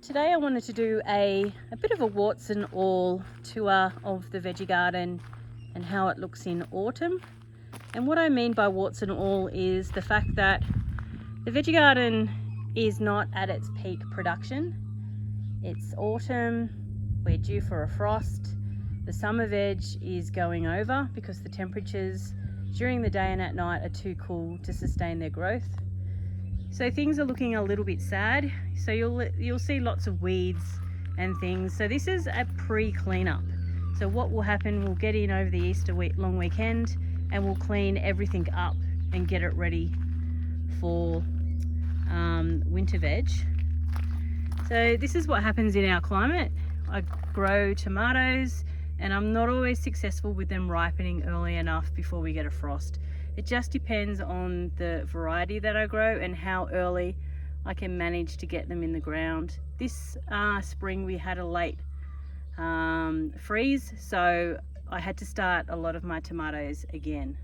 Today I wanted to do a bit of a warts and all tour of the veggie garden and how it looks in autumn. And what I mean by warts and all is the fact that the veggie garden is not at its peak production. It's autumn, we're due for a frost. The summer veg is going over because the temperatures during the day and at night are too cool to sustain their growth. So things are looking a little bit sad. So you'll see lots of weeds and things. So this is a pre-cleanup. So what will happen, we'll get in over the Easter long weekend and we'll clean everything up and get it ready for winter veg. So this is what happens in our climate. I grow tomatoes and I'm not always successful with them ripening early enough before we get a frost. It just depends on the variety that I grow and how early I can manage to get them in the ground. This spring we had a late freeze, so I had to start a lot of my tomatoes again.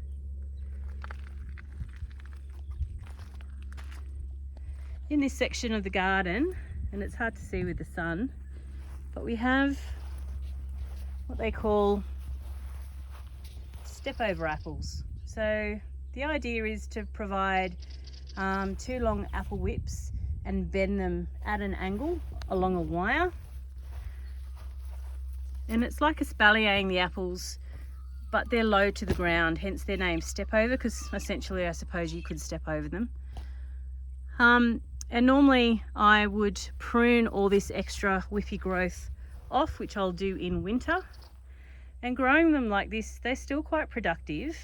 In this section of the garden, and it's hard to see with the sun, but we have what they call step over apples. So the idea is to provide two long apple whips and bend them at an angle along a wire. And it's like espaliering the apples, but they're low to the ground, hence their name step over, because essentially I suppose you could step over them. And normally I would prune all this extra whippy growth off, which I'll do in winter. And growing them like this, they're still quite productive.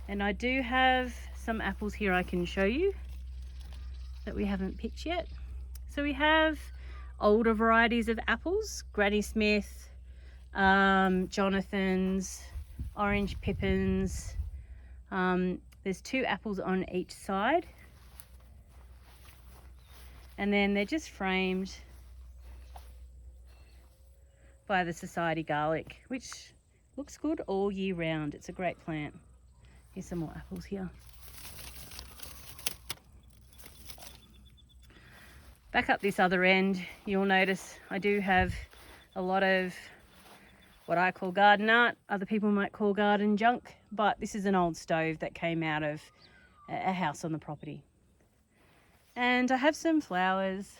And I do have some apples here I can show you that we haven't picked yet. So we have older varieties of apples, Granny Smith, Jonathan's, Orange Pippins. There's two apples on each side. And then they're just framed by the Society Garlic, which looks good all year round. It's a great plant. Here's some more apples here. Back up this other end, you'll notice I do have a lot of what I call garden art. Other people might call garden junk, but this is an old stove that came out of a house on the property. And I have some flowers.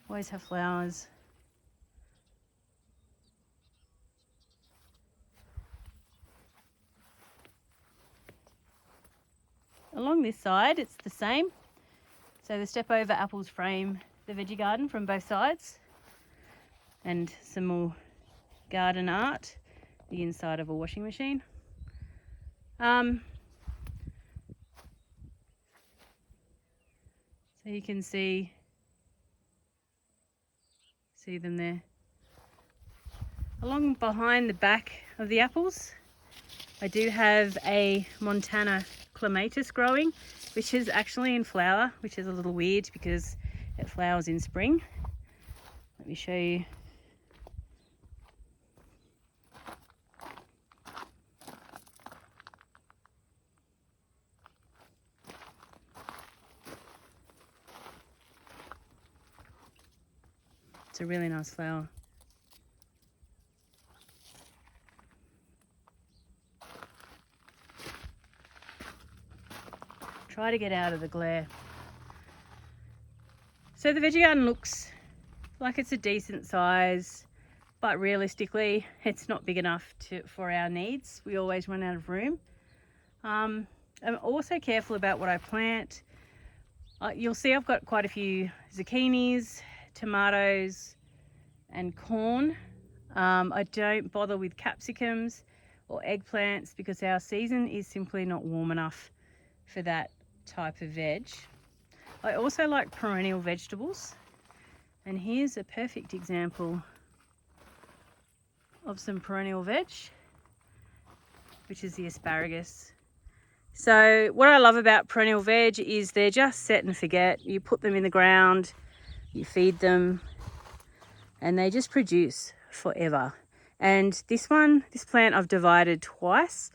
Always have flowers. Along this side, it's the same. So the step over apples frame the veggie garden from both sides. And some more garden art, the inside of a washing machine. So you can see them there. Along behind the back of the apples, I do have a Montana clematis growing, which is actually in flower, which is a little weird because it flowers in spring. Let me show you. It's a really nice flower. Try to get out of the glare. So the veggie garden looks like it's a decent size, but realistically it's not big enough for our needs. We always run out of room. I'm also careful about what I plant. You'll see I've got quite a few zucchinis, tomatoes and corn. I don't bother with capsicums or eggplants because our season is simply not warm enough for that type of veg. I also like perennial vegetables, and here's a perfect example of some perennial veg, which is the asparagus. So what I love about perennial veg is they're just set and forget. You put them in the ground, you feed them, and they just produce forever. And this plant I've divided twice,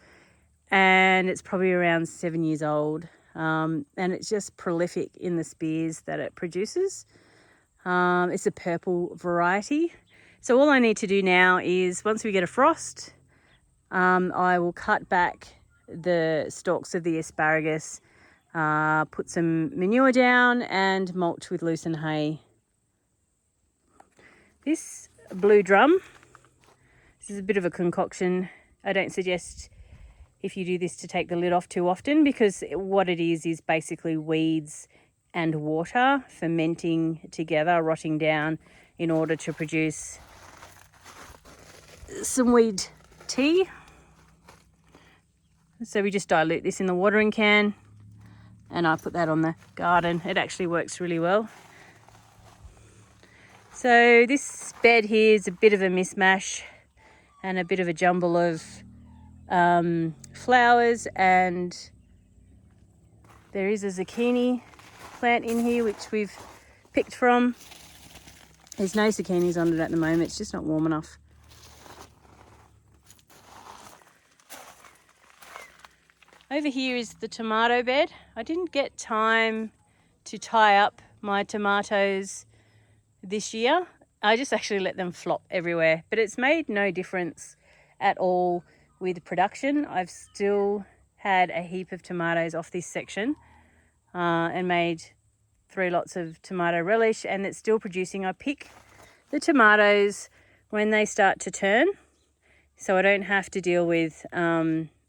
and it's probably around 7 years old. And it's just prolific in the spears that it produces. It's a purple variety. So all I need to do now is, once we get a frost, I will cut back the stalks of the asparagus, put some manure down and mulch with lucerne hay. This blue drum, this is a bit of a concoction. I don't suggest, if you do this, to take the lid off too often, because what it is basically weeds and water fermenting together, rotting down in order to produce some weed tea. So we just dilute this in the watering can and I put that on the garden. It actually works really well. So this bed here is a bit of a mismatch and a bit of a jumble of flowers, and there is a zucchini plant in here which we've picked from. There's no zucchinis on it at the moment, it's just not warm enough. Over here is the tomato bed. I didn't get time to tie up my tomatoes this year. I just actually let them flop everywhere, but it's made no difference at all with production. I've still had a heap of tomatoes off this section and made 3 lots of tomato relish, and it's still producing. I pick the tomatoes when they start to turn, so I don't have to deal with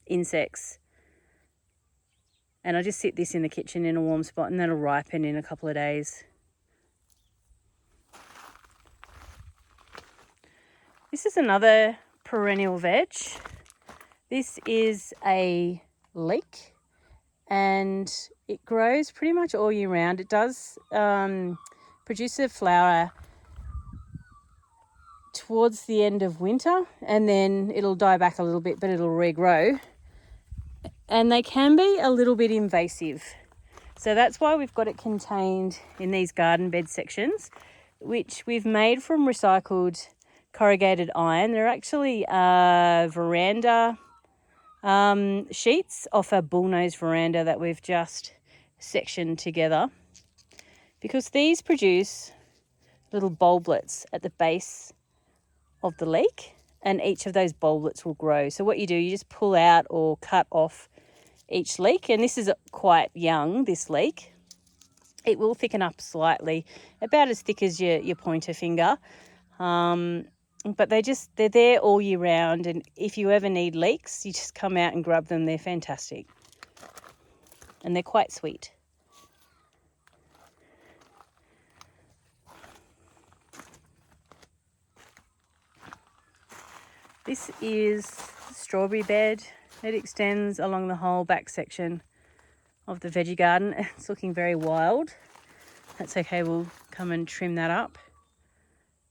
insects. And I just sit this in the kitchen in a warm spot, and that'll ripen in a couple of days. This is another perennial veg. This is a leek, and it grows pretty much all year round. It does produce a flower towards the end of winter, and then it'll die back a little bit, but it'll regrow. And they can be a little bit invasive. So that's why we've got it contained in these garden bed sections, which we've made from recycled corrugated iron. They're actually veranda sheets off a bullnose veranda that we've just sectioned together, because these produce little bulblets at the base of the leek, and each of those bulblets will grow. So what you do, you just pull out or cut off each leek, and this is quite young, this leek. It will thicken up slightly, about as thick as your pointer finger. But they're there all year round, and if you ever need leeks, you just come out and grab them. They're fantastic. And they're quite sweet. This is the strawberry bed. It extends along the whole back section of the veggie garden. It's looking very wild. That's okay, we'll come and trim that up.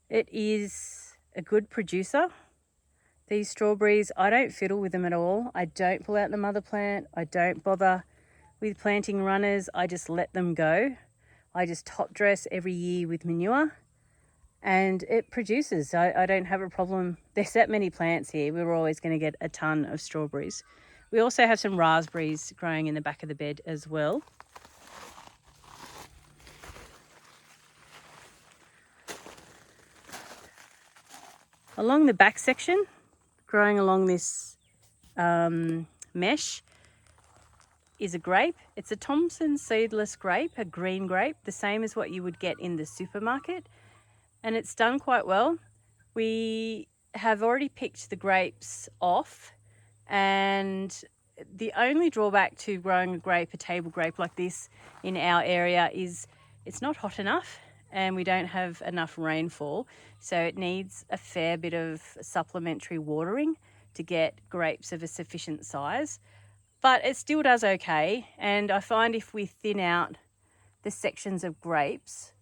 It is a good producer. These strawberries, I don't fiddle with them at all. I don't pull out the mother plant. I don't bother with planting runners. I just let them go. I just top dress every year with manure, and it produces. I don't have a problem. There's that many plants here. We're always going to get a ton of strawberries. We also have some raspberries growing in the back of the bed as well. Along the back section, growing along this mesh, is a grape. It's a Thompson seedless grape, a green grape, the same as what you would get in the supermarket. And it's done quite well. We have already picked the grapes off, and the only drawback to growing a table grape like this in our area is it's not hot enough and we don't have enough rainfall. So it needs a fair bit of supplementary watering to get grapes of a sufficient size. But it still does okay. And I find if we thin out the sections of grapes,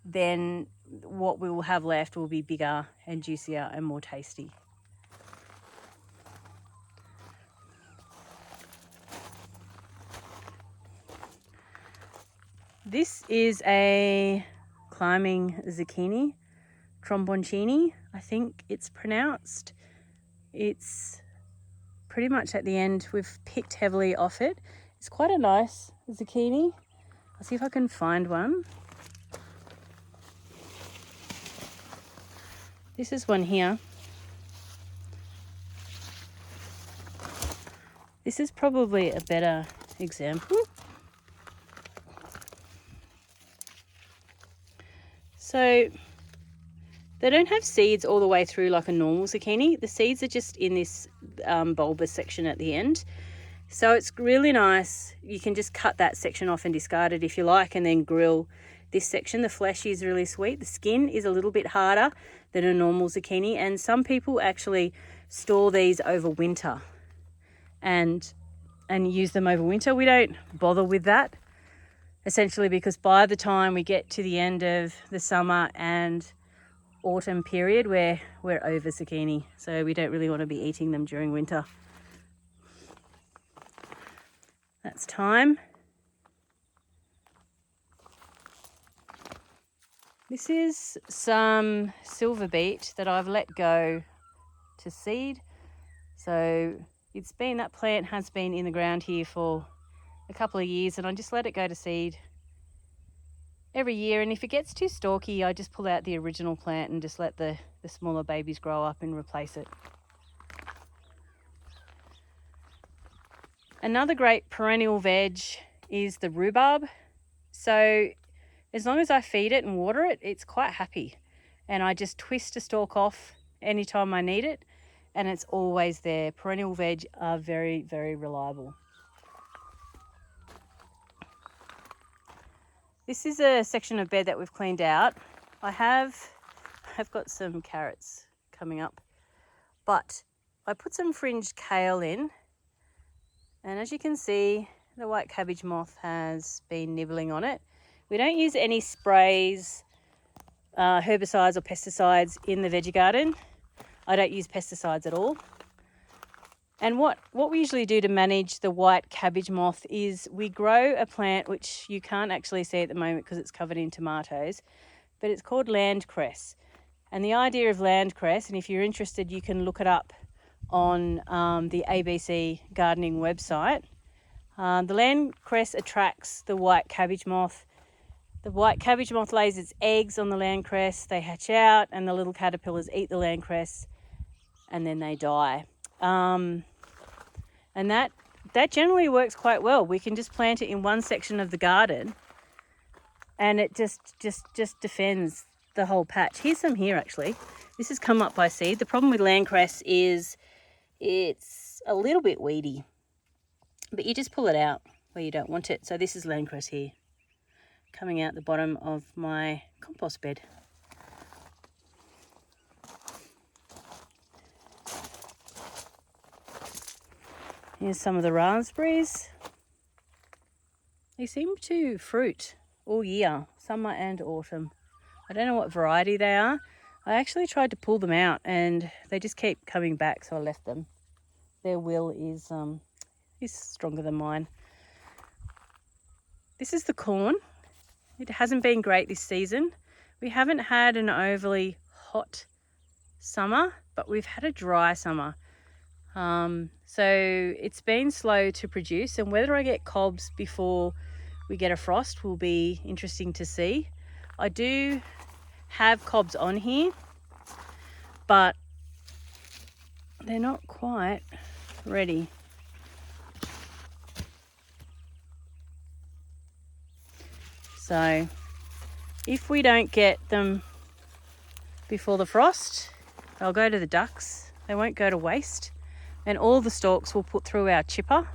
then what we will have left will be bigger and juicier and more tasty. This is a climbing zucchini, tromboncini, I think it's pronounced. It's pretty much at the end. We've picked heavily off it. It's quite a nice zucchini. I'll see if I can find one. This is one here. This is probably a better example. So they don't have seeds all the way through like a normal zucchini. The seeds are just in this bulbous section at the end. So it's really nice. You can just cut that section off and discard it if you like, and then grill this section. The flesh is really sweet. The skin is a little bit harder than a normal zucchini, and some people actually store these over winter and use them over winter. We don't bother with that, essentially because by the time we get to the end of the summer and autumn period, we're over zucchini, so we don't really want to be eating them during winter. That's thyme. This is some silver beet that I've let go to seed. So that plant has been in the ground here for a couple of years, and I just let it go to seed every year. And if it gets too stalky, I just pull out the original plant and just let the smaller babies grow up and replace it. Another great perennial veg is the rhubarb. So as long as I feed it and water it, it's quite happy. And I just twist a stalk off anytime I need it, and it's always there. Perennial veg are very, very reliable. This is a section of bed that we've cleaned out. I've got some carrots coming up, but I put some fringed kale in. And as you can see, the white cabbage moth has been nibbling on it. We don't use any sprays, herbicides or pesticides in the veggie garden. I don't use pesticides at all. And what we usually do to manage the white cabbage moth is we grow a plant which you can't actually see at the moment because it's covered in tomatoes, but it's called land cress. And the idea of land cress, and if you're interested, you can look it up on the ABC gardening website. The land cress attracts the white cabbage moth. The white cabbage moth lays its eggs on the land cress, they hatch out, and the little caterpillars eat the land cress, and then they die. And that generally works quite well. We can just plant it in one section of the garden, and it just defends the whole patch. Here's some here actually. This has come up by seed. The problem with land cress is it's a little bit weedy, but you just pull it out where you don't want it. So this is land cress here, coming out the bottom of my compost bed. Here's some of the raspberries. They seem to fruit all year, summer and autumn. I don't know what variety they are. I actually tried to pull them out and they just keep coming back, so I left them. Their will is stronger than mine. This is the corn. It hasn't been great this season. We haven't had an overly hot summer, but we've had a dry summer. So it's been slow to produce, and whether I get cobs before we get a frost will be interesting to see. I do have cobs on here, but they're not quite ready. So if we don't get them before the frost, they'll go to the ducks. They won't go to waste. And all the stalks we'll put through our chipper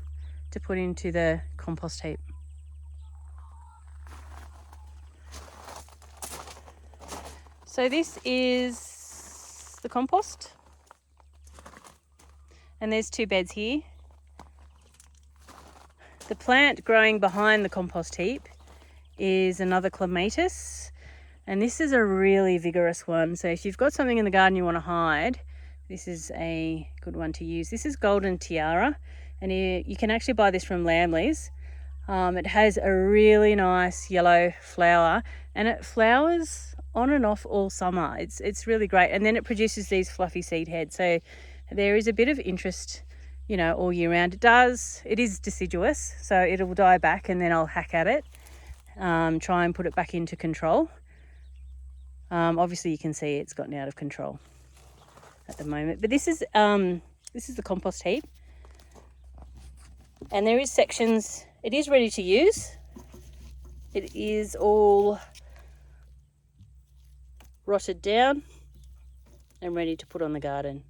to put into the compost heap. So this is the compost. And there's 2 beds here. The plant growing behind the compost heap is another clematis. And this is a really vigorous one. So if you've got something in the garden you want to hide, this is a good one to use. This is Golden Tiara, and you can actually buy this from Lamley's. It has a really nice yellow flower, and it flowers on and off all summer. It's really great, and then it produces these fluffy seed heads. So there is a bit of interest, all year round. It is deciduous, so it'll die back, and then I'll hack at it, try and put it back into control. Obviously you can see it's gotten out of control at the moment, but this is the compost heap, and there is sections. It is ready to use. It is all rotted down and ready to put on the garden.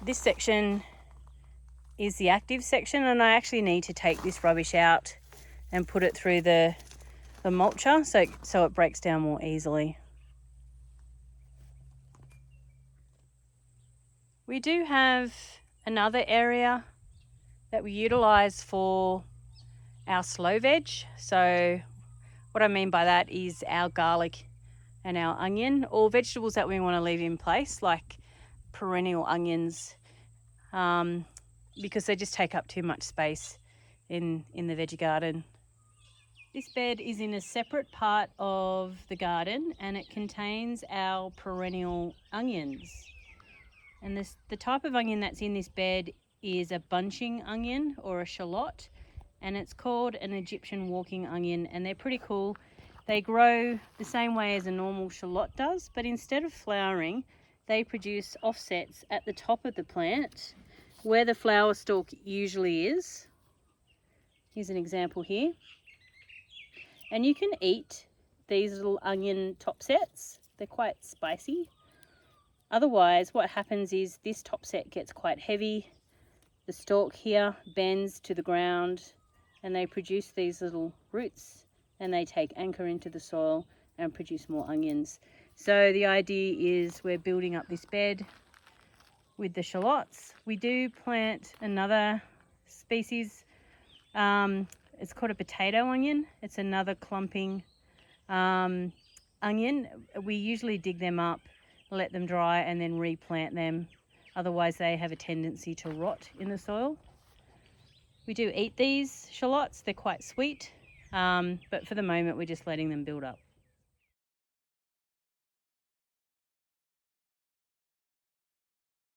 This section is the active section, and I actually need to take this rubbish out and put it through the mulcher so it breaks down more easily. We do have another area that we utilise for our slow veg. So what I mean by that is our garlic and our onion, or vegetables that we want to leave in place, like perennial onions, because they just take up too much space in the veggie garden. This bed is in a separate part of the garden, and it contains our perennial onions. And the type of onion that's in this bed is a bunching onion or a shallot, and it's called an Egyptian walking onion, and they're pretty cool. They grow the same way as a normal shallot does, but instead of flowering, they produce offsets at the top of the plant where the flower stalk usually is. Here's an example here. And you can eat these little onion top sets. They're quite spicy. Otherwise, what happens is this top set gets quite heavy. The stalk here bends to the ground, and they produce these little roots, and they take anchor into the soil and produce more onions. So the idea is we're building up this bed with the shallots. We do plant another species. It's called a potato onion. It's another clumping onion. We usually dig them up, let them dry, and then replant them. Otherwise they have a tendency to rot in the soil. We do eat these shallots. They're quite sweet, but for the moment we're just letting them build up.